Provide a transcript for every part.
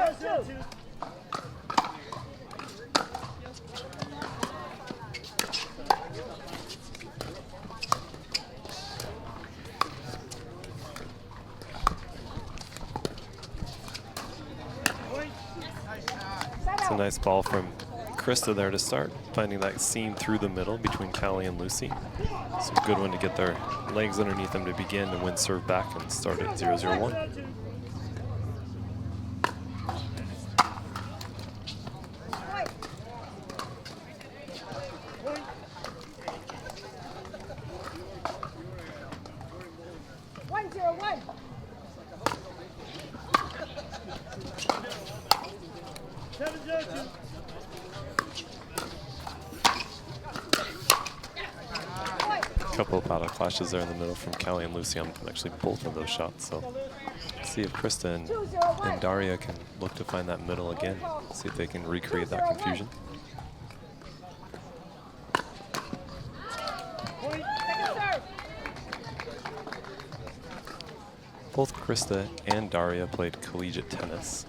It's a nice ball from Christa there to start, finding that seam through the middle between Callie and Lucy. It's a good one to get their legs underneath them to begin and win serve back and start at 0-0-1. Couple of paddle clashes there in the middle from Callie and Lucy on actually both of those shots. So let's see if Christa and Daria can look to find that middle again. See if they can recreate that confusion. Both Christa and Daria played collegiate tennis,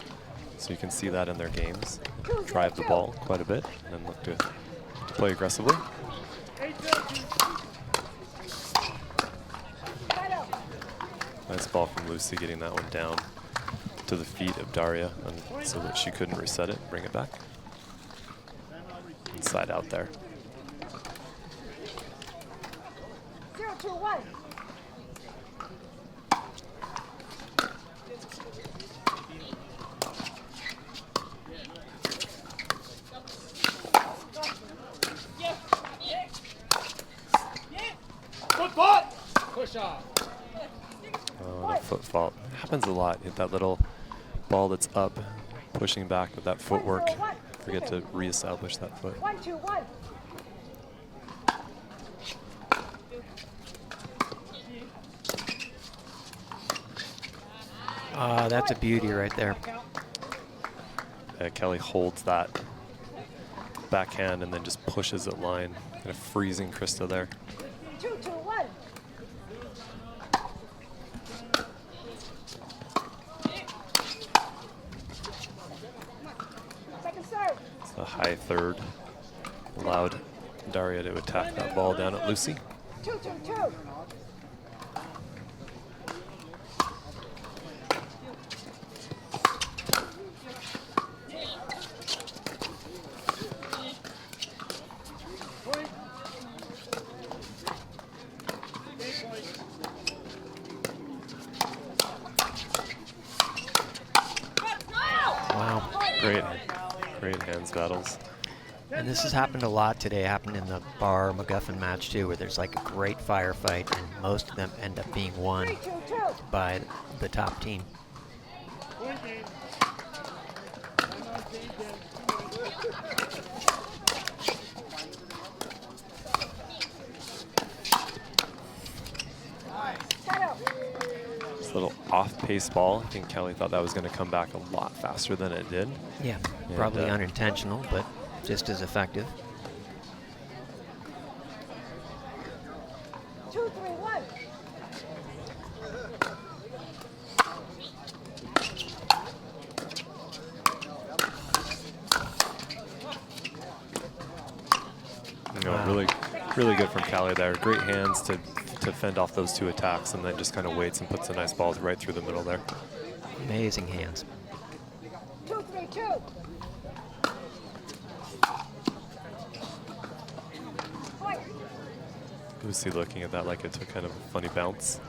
so you can see that in their games. Drive the ball quite a bit and then look to play aggressively. Nice ball from Lucy, getting that one down to the feet of Daria and so that she couldn't reset it, bring it back. Inside out there. 0-2-1. Push off. Oh, and a foot fault. Happens a lot. Hit that little ball that's up, pushing back with that footwork. Forget to reestablish that foot. 1-2-1. That's a beauty right there. Callie holds that backhand and then just pushes it line, kind of freezing Christa there. 2-2-1. Second serve. It's a high third. Allowed Daria to attack that ball down at Lucy. 2-2-2. Wow. Great hands battles. And this has happened a lot today. It happened in the Bar MacGuffin match too, where there's like a great firefight and most of them end up being won 3-2-2. by the top team. This little off-pace ball. I think Callie thought that was going to come back a lot faster than it did. Yeah, probably unintentional, but just as effective. 2-3-1. You know, really good from Callie there. Great hands to fend off those two attacks, and then just kind of waits and puts the nice balls right through the middle there. Amazing hands. 2-3-2. Lucy looking at that like it took kind of a funny bounce.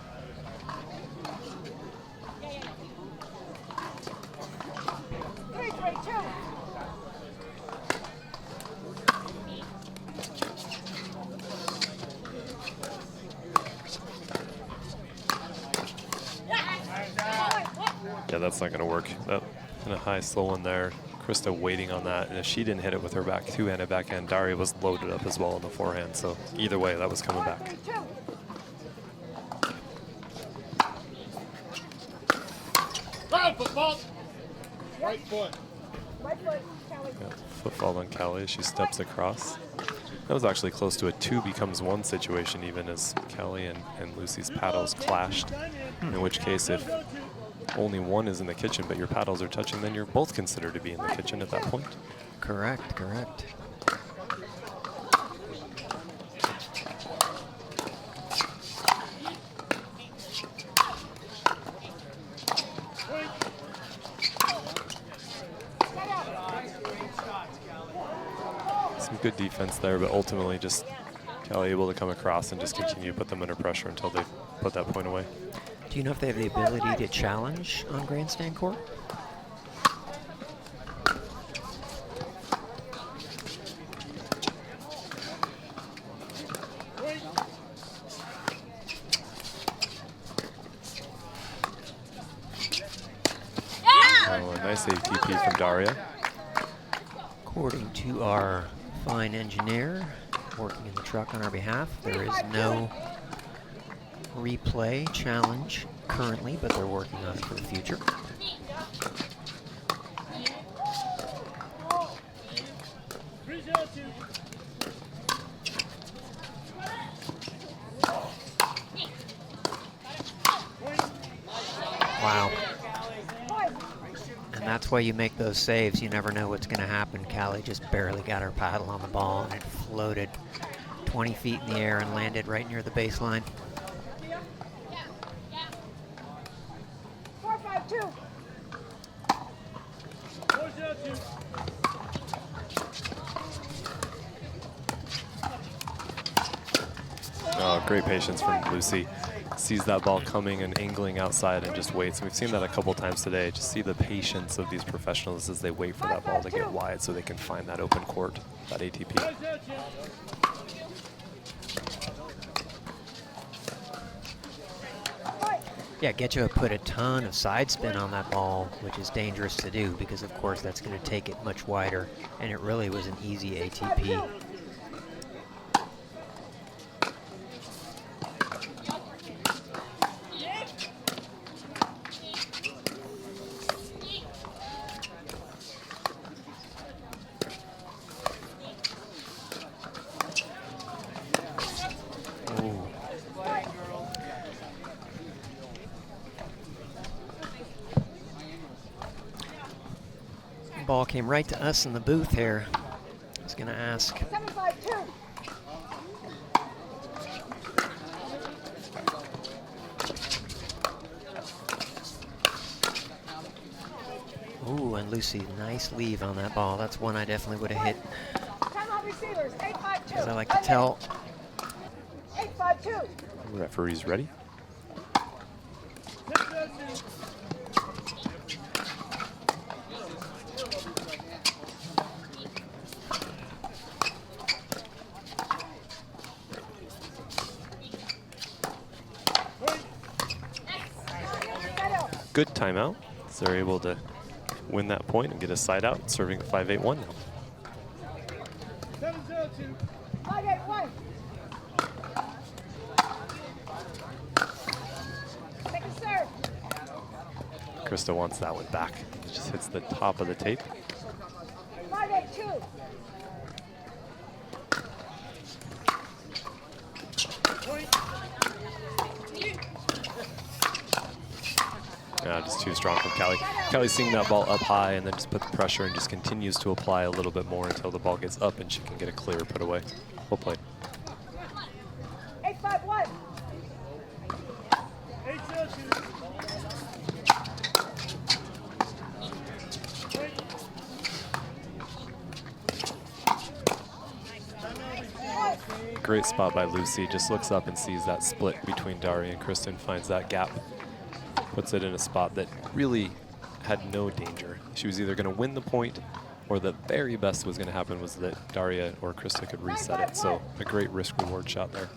Yeah, that's not going to work. That kind of high, slow one there. Christa waiting on that, and if she didn't hit it with her back two-handed backhand, Daria was loaded up as well on the forehand. So either way, that was coming back. Football. Right foot. Right foot, Callie. Yeah, football on Callie as she steps across. That was actually close to a 2 becomes 1 situation, even as Callie and Lucy's paddles clashed. In which case, if only one is in the kitchen, but your paddles are touching, then you're both considered to be in the kitchen at that point. Correct, correct. Some good defense there, but ultimately just Callie able to come across and just continue to put them under pressure until they put that point away. Do you know if they have the ability to challenge on grandstand court? Oh, a nice ATP from Daria. According to our fine engineer working in the truck on our behalf, there is no replay challenge currently, but they're working on it for the future. Wow. And that's why you make those saves. You never know what's going to happen. Callie just barely got her paddle on the ball, and it floated 20 feet in the air and landed right near the baseline. 4-5-2. Oh, great patience from Lucy. Sees that ball coming and angling outside and just waits. And we've seen that a couple times today. Just see the patience of these professionals as they wait for that ball to get wide so they can find that open court, that ATP. Yeah, Gecheva put a ton of side spin on that ball, which is dangerous to do because, of course, that's going to take it much wider, and it really was an easy ATP. Ball came right to us in the booth here. I was going to ask. 7-5-2. Ooh, and Lucy, nice leave on that ball. That's one I definitely would have hit. Timeout receivers. 8-5-2. As I like to tell. 8-5-2. Referee's ready. Good timeout. So they're able to win that point and get a side out, serving at 5-8-1 now. 7-0-2. 5-8-1. Second serve. Christa wants that one back. It just hits the top of the tape. 5-8-2. Yeah, just too strong from Callie. Callie's seeing that ball up high and then just put the pressure and just continues to apply a little bit more until the ball gets up and she can get a clear put away. Well played. 8-5-1. 8-0-2. Great spot by Lucy. Just looks up and sees that split between Daria and Christa and finds that gap. Puts it in a spot that really had no danger. She was either going to win the point or the very best was going to happen was that Daria or Christa could reset it. So a great risk-reward shot there.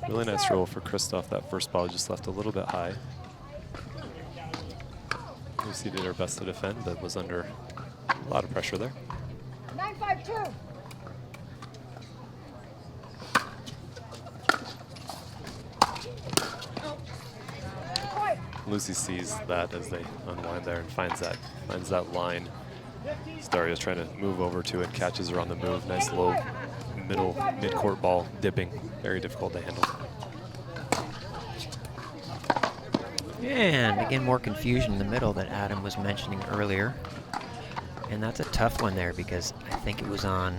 Really nice roll for Christa off that first ball. Just left a little bit high. Lucy did her best to defend, but was under a lot of pressure there. 9-5-2. Lucy sees that as they unwind there and finds that line So Daria's trying to move over to it, catches her on the move. Nice low mid-court ball, dipping. Very difficult to handle. And again, more confusion in the middle that Adam was mentioning earlier. And that's a tough one there because I think it was on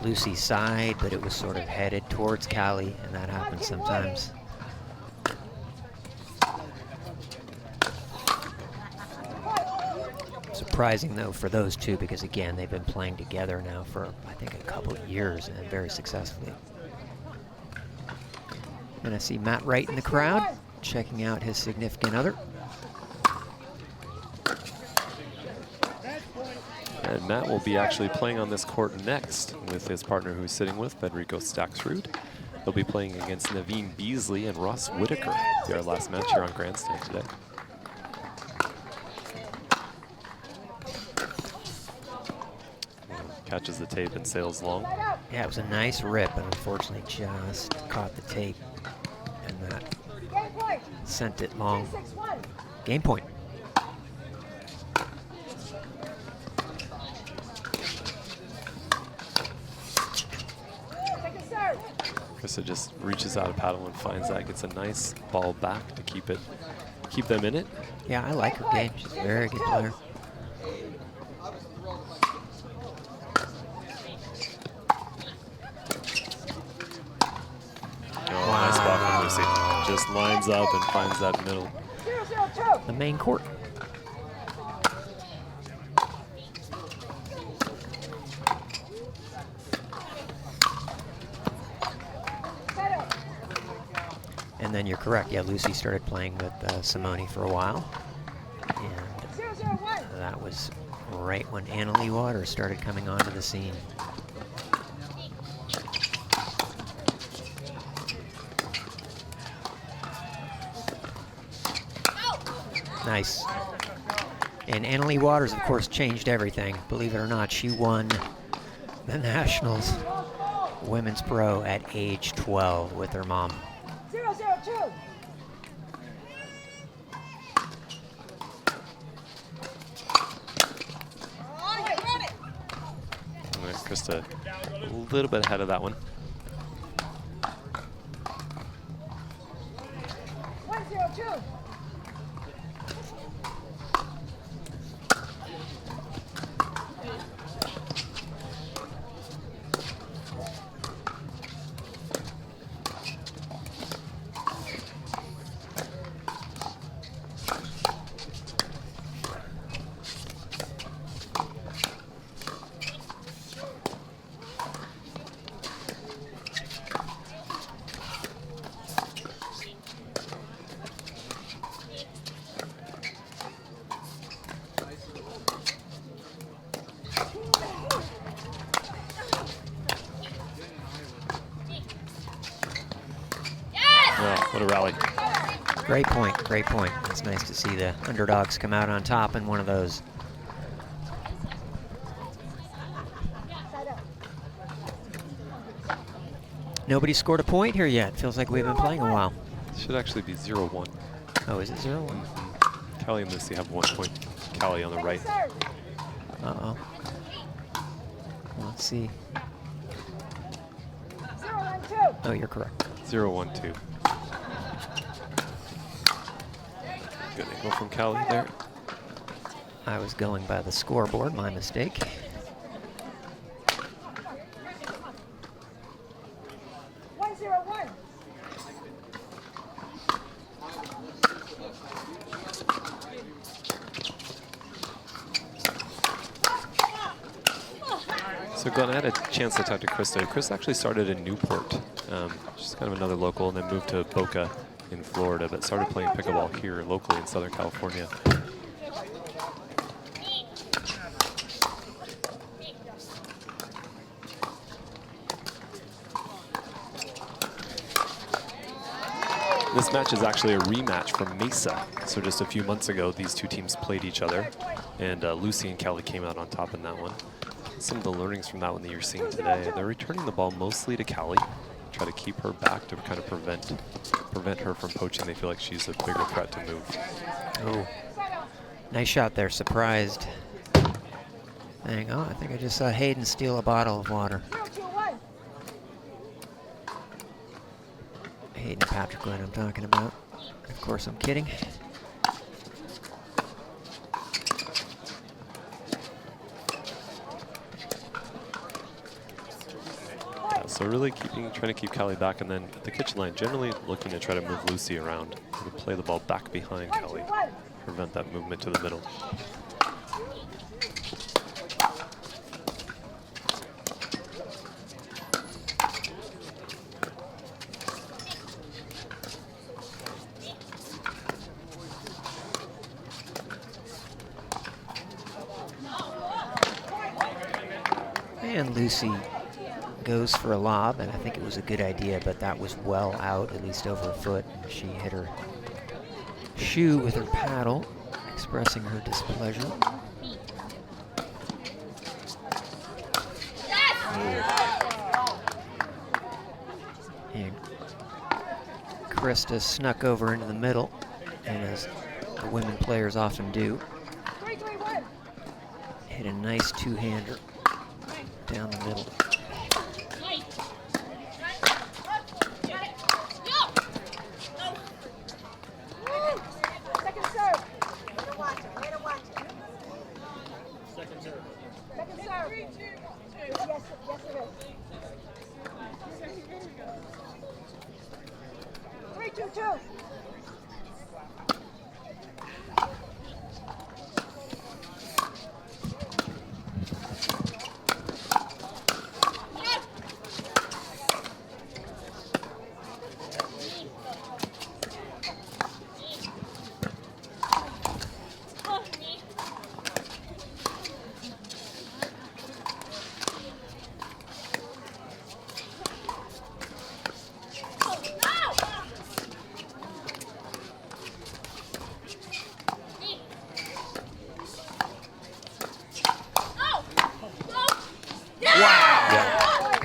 Lucy's side, but it was sort of headed towards Callie, and that happens sometimes. Surprising, though, for those two because, again, they've been playing together now for, I think, a couple of years and very successfully. And I see Matt Wright in the crowd, checking out his significant other. And Matt will be actually playing on this court next with his partner who's sitting with, Federico Staxrud. They'll be playing against Naveen Beasley and Ross Whitaker. Their last match here on Grandstand today. Catches the tape and sails long. Yeah, it was a nice rip, but unfortunately just caught the tape, and that sent it long. Game point. Christa just reaches out a paddle and finds that, gets a nice ball back to keep them in it. Yeah, I like her game. She's a very good player. Oh, nice ball from Lucy. Just lines up and finds that middle. The main court. And then you're correct. Yeah, Lucy started playing with Simone for a while. And that was right when Annalie Waters started coming onto the scene. Nice. And Annalie Waters, of course, changed everything. Believe it or not, she won the Nationals Women's Pro at age 12 with her mom. 0-0-2. Christa a little bit ahead of that one. 1-0-2. What a rally. Great point, great point. It's nice to see the underdogs come out on top in one of those. Nobody scored a point here yet. Feels like we've been playing a while. Should actually be 0-1. Oh, is it 0-1? Callie and Lucy have 1 point. Callie on the right. Uh-oh. Let's see. 0-1-2. Oh, you're correct. 0-1-2. Good angle from Callie there. I was going by the scoreboard, my mistake. So Glenn, I had a chance to talk to Christa. Christa actually started in Newport. She's kind of another local, and then moved to Boca in Florida, but started playing pickleball here locally in Southern California. This match is actually a rematch from Mesa. So just a few months ago, these two teams played each other, and Lucy and Callie came out on top in that one. Some of the learnings from that one that you're seeing today, they're returning the ball mostly to Callie, try to keep her back to kind of prevent her from poaching. They feel like she's a bigger threat to move. Oh, nice shot there, surprised. thing. Oh, I think I just saw Hayden steal a bottle of water. 0-2-1. Hayden Patrick Lynn I'm talking about. Of course, I'm kidding. So really trying to keep Callie back, and then at the kitchen line, generally looking to try to move Lucy around. To play the ball back behind Callie, prevent that movement to the middle. And Lucy goes for a lob, and I think it was a good idea, but that was well out, at least over a foot. And she hit her shoe with her paddle, expressing her displeasure. And Christa snuck over into the middle, and as the women players often do, hit a nice two-hander down the middle.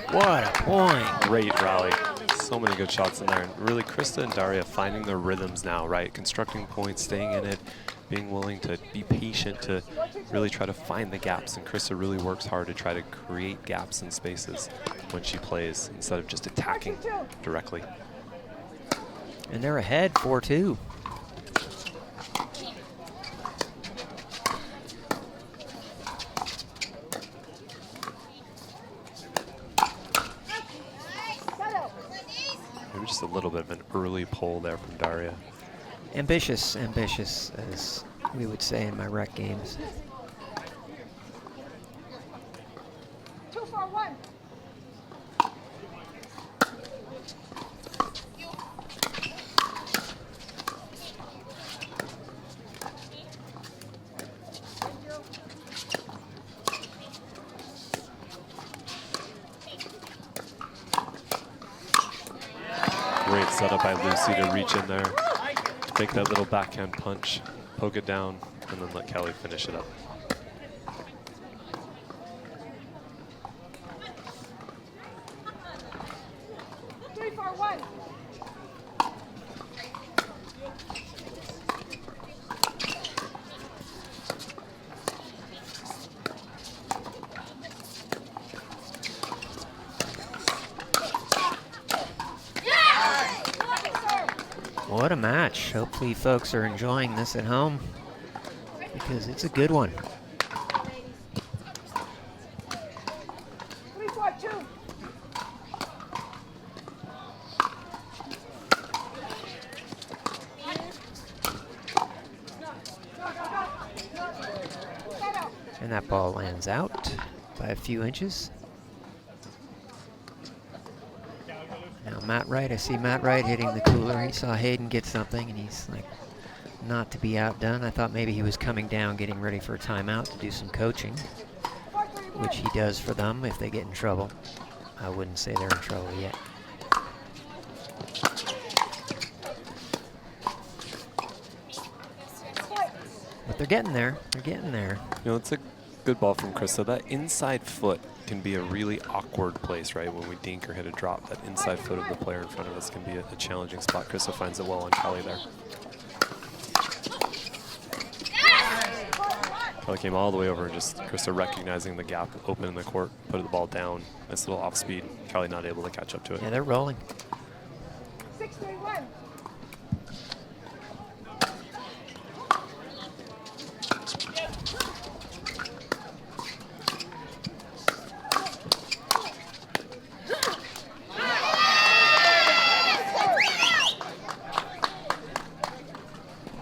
What a point. Great rally. So many good shots in there. And really, Christa and Daria finding their rhythms now, right? Constructing points, staying in it, being willing to be patient to really try to find the gaps. And Christa really works hard to try to create gaps and spaces when she plays instead of just attacking directly. And they're ahead 4-2. Just a little bit of an early pull there from Daria. Ambitious, as we would say in my rec games. 2-4-1. Great setup by Lucy to reach in there, make that little backhand punch, poke it down, and then let Callie finish it up. What a match. Hopefully folks are enjoying this at home because it's a good one. 3-4-2. And that ball lands out by a few inches. Now Matt Wright, I see Matt Wright hitting the cooler. He saw Hayden get something and he's like, not to be outdone. I thought maybe he was coming down, getting ready for a timeout to do some coaching, which he does for them if they get in trouble. I wouldn't say they're in trouble yet. But they're getting there. They're getting there. You know, it's a good ball from Christa. That inside foot can be a really awkward place, right? When we dink or hit a drop, that inside foot of the player in front of us can be a challenging spot. Christa finds it well on Callie there. Callie came all the way over and just Christa recognizing the gap open in the court, put the ball down. Nice little off speed. Callie not able to catch up to it. Yeah, they're rolling. 6-3-1.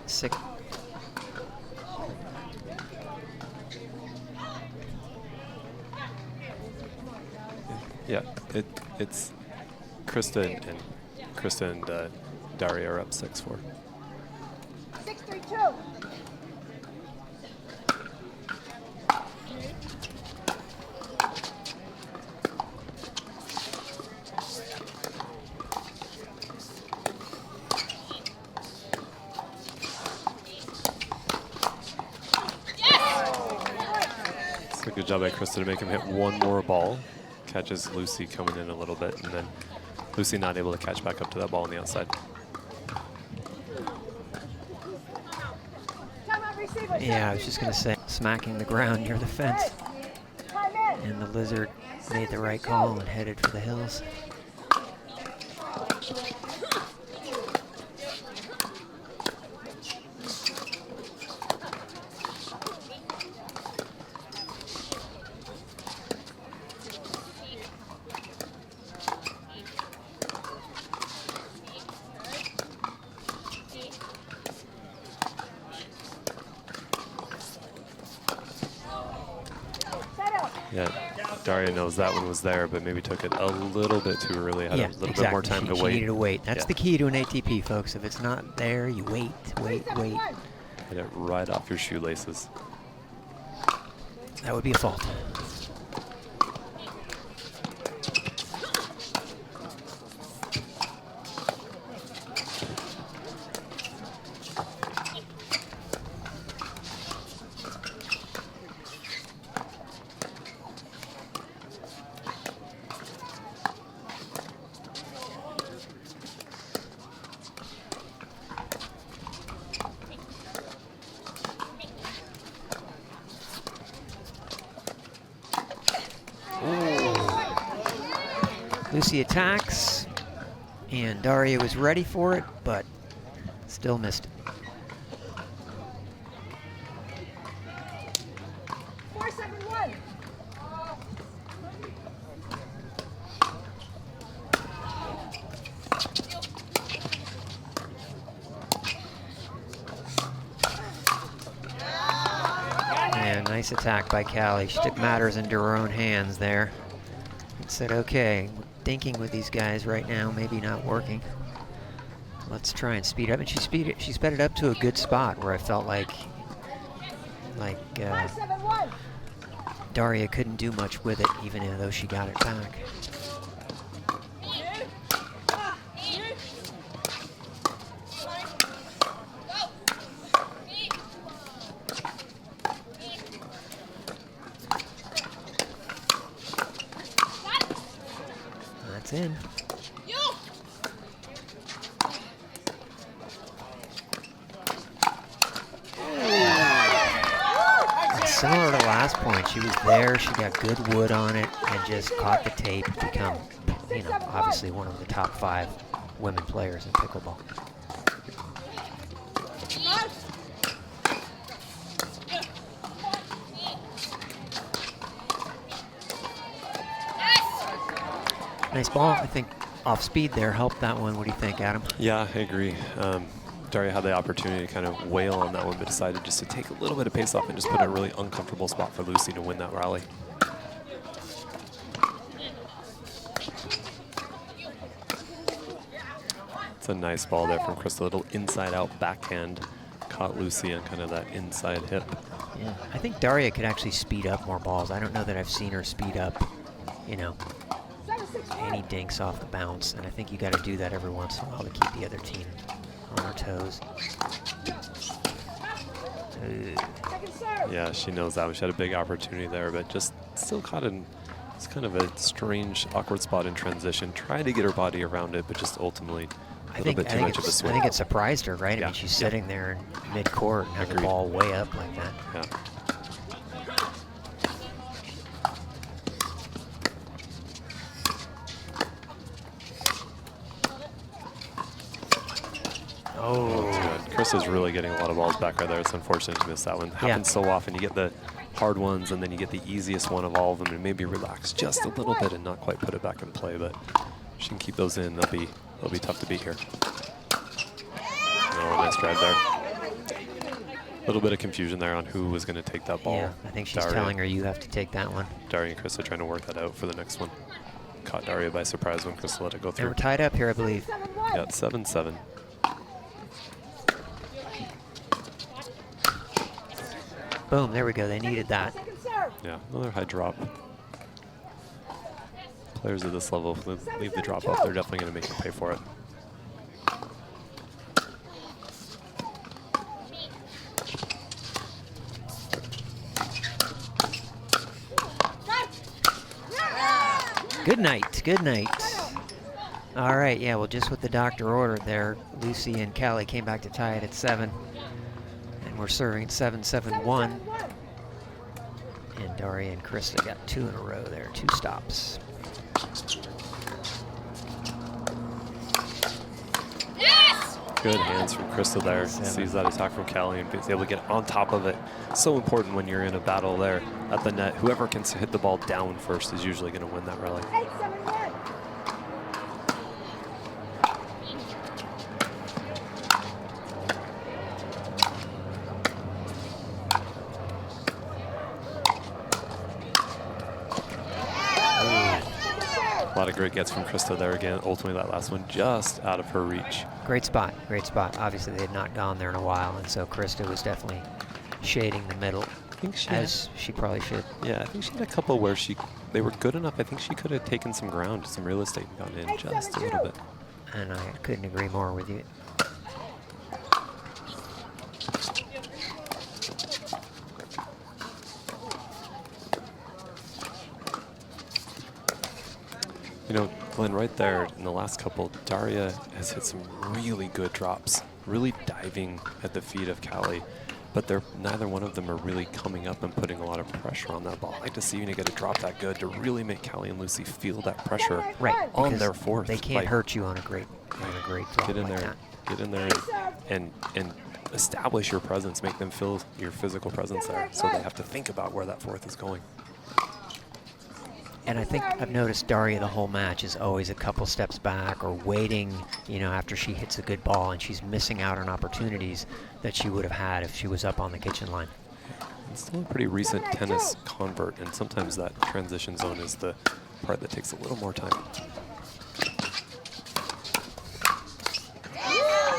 Six. Yeah, it's Christa and Daria are up 6-4. 6-3-2. It's a good job by Christa to make him hit one more ball. Catches Lucy coming in a little bit, and then Lucy not able to catch back up to that ball on the outside. Yeah, I was just going to say, smacking the ground near the fence. And the Lizard made the right call and headed for the hills. Yeah, Daria knows that one was there, but maybe took it a little bit too early. Had a little bit more time to she wait. Needed to wait. That's Yeah. the key to an ATP, folks. If it's not there, you wait. Hit it right off your shoelaces. That would be a fault. Lucy attacks, and Daria was ready for it, but still missed it. 4-7-1. And nice attack by Callie. She took matters into her own hands there and said, okay, thinking with these guys right now, maybe not working. Let's try and speed up. And she sped it up to a good spot where I felt like 5-7-1. Daria couldn't do much with it, even though she got it back. That's in. Similar to last point, she was there, she got good wood on it, and just caught the tape to become, obviously one of the top 5 women players in pickleball. Nice ball. I think off speed there helped that one. What do you think, Adam? Yeah, I agree. Daria had the opportunity to kind of wail on that one, but decided just to take a little bit of pace off and just put in a really uncomfortable spot for Lucy to win that rally. It's a nice ball there from Christa. Little inside-out backhand. Caught Lucy on kind of that inside hip. Yeah, I think Daria could actually speed up more balls. I don't know that I've seen her speed up, any dinks off the bounce, and I think you got to do that every once in a while to keep the other team on their toes. Yeah, she knows that. She had a big opportunity there, but just still caught in it's kind of a strange, awkward spot in transition. Tried to get her body around it, but just ultimately a little bit too much of a swing. I think it surprised her, right? Yeah. I mean, she's sitting there in mid-court and had the ball way up like that. Yeah. Oh. That's good. Christa's really getting a lot of balls back right there. It's unfortunate to miss that one. Happens so often. You get the hard ones, and then you get the easiest one of all of them, and maybe relax just a little bit and not quite put it back in play. But if she can keep those in, they'll be tough to beat here. Oh, nice drive there. A little bit of confusion there on who was going to take that ball. Yeah, I think she's Daria. telling her you have to take that one. Daria and Christa trying to work that out for the next one. Caught Daria by surprise when Christa let it go They through. were tied up here, I believe. Yeah, it's 7-7. Boom, there we go. They needed that. Second serve. Yeah, another high drop. Players at this level, if they leave the drop off, they're definitely going to make you pay for it. Good night, good night. All right, yeah, well, just what the doctor ordered there, Lucy and Callie came back to tie it at 7. And we're serving at 7-7-1. And Daria and Christa got 2 in a row there, 2 stops. Good hands from Christa there. Sees that attack from Callie and is able to get on top of it. So important when you're in a battle there at the net. Whoever can hit the ball down first is usually going to win that rally. 8-7-1. A lot of great gets from Christa there again. Ultimately, that last one just out of her reach. Great spot, great spot. Obviously, they had not gone there in a while, and so Christa was definitely shading the middle, I think as she probably should. Yeah, I think she had a couple where they were good enough. I think she could have taken some ground, some real estate, and gone in just a little bit. And I couldn't agree more with you. You know, Glenn, right there in the last couple, Daria has hit some really good drops, really diving at the feet of Callie, but neither one of them are really coming up and putting a lot of pressure on that ball. I like to see you get a drop that good to really make Callie and Lucy feel that pressure Right, on because their fourth. they can't hurt you on a great drop Get in like there, that. get in there and establish your presence, make them feel your physical presence there, so they have to think about where that fourth is going. And I think I've noticed Daria the whole match is always a couple steps back or waiting, after she hits a good ball, and she's missing out on opportunities that she would have had if she was up on the kitchen line. It's still a pretty recent tennis convert, and sometimes that transition zone is the part that takes a little more time.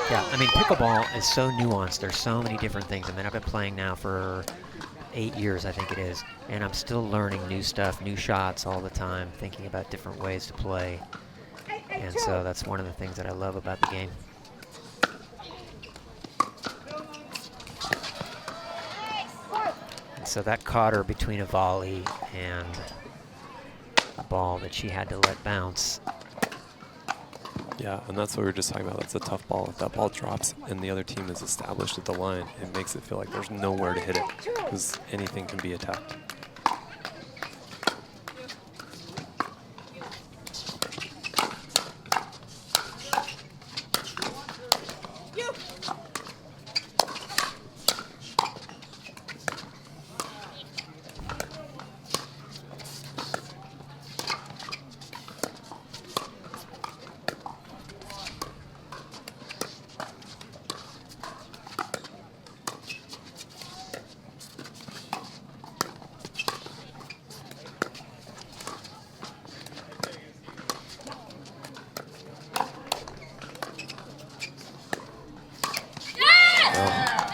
Yeah, I mean, pickleball is so nuanced. There's so many different things. I mean, I've been playing now for 8 years, I think it is, and I'm still learning new stuff, new shots all the time, thinking about different ways to play. And so that's one of the things that I love about the game. And so that caught her between a volley and a ball that she had to let bounce. Yeah, and that's what we were just talking about. That's a tough ball. If that ball drops and the other team is established at the line, it makes it feel like there's nowhere to hit it because anything can be attacked.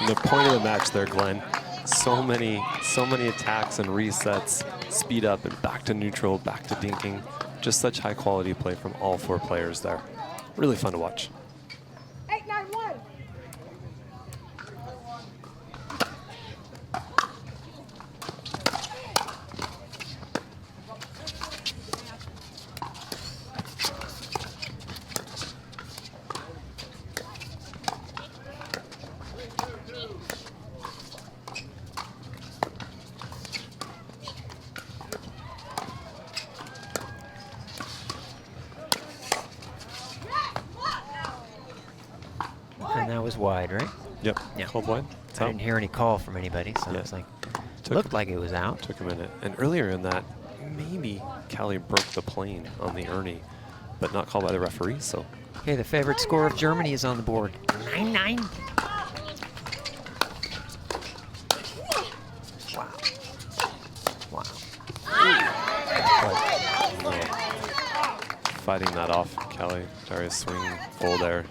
The point of the match there, Glenn. So many attacks and resets, speed up and back to neutral, back to dinking. Just such high quality play from all 4 players there. Really fun to watch. 8-9-1. was wide, right? Yep. Yeah. Called wide. I didn't hear any call from anybody, so Yeah. it's like, Took- looked like it was out. Took a minute. And earlier in that, maybe Callie broke the plane on the Ernie, but not called by the referee. So Okay, the favorite score of Germany is on the board. 9-9. Wow. Wow. fighting that off, Callie. Daria's swing full there.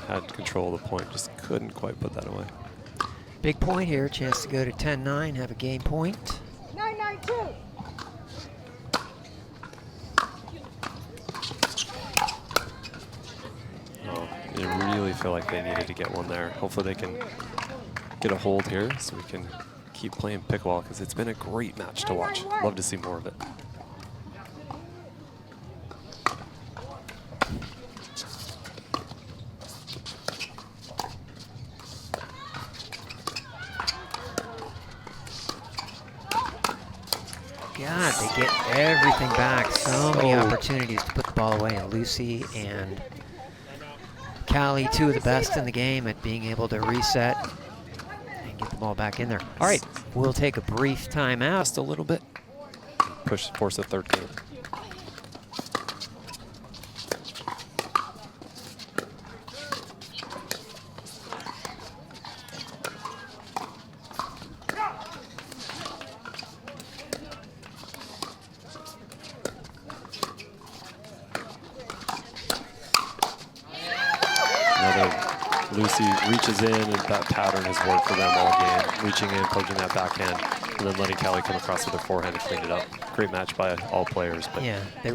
Had control of the point, just couldn't quite put that away. Big point here, chance to go to 10-9, have a game point. 9-9-2. Oh, you really feel like they needed to get one there. Hopefully they can get a hold here so we can keep playing pickleball, because it's been a great match to watch. Love to see more of it. God, they get everything back. So many opportunities to put the ball away. And Lucy and Callie, two of the best in the game at being able to reset and get the ball back in there. All right, we'll take a brief timeout. Just a little bit. Force a third game. Lucy reaches in, and that pattern has worked for them all game. Reaching in, poking that backhand, and then letting Callie come across with her forehand to clean it up. Great match by all players. But yeah, they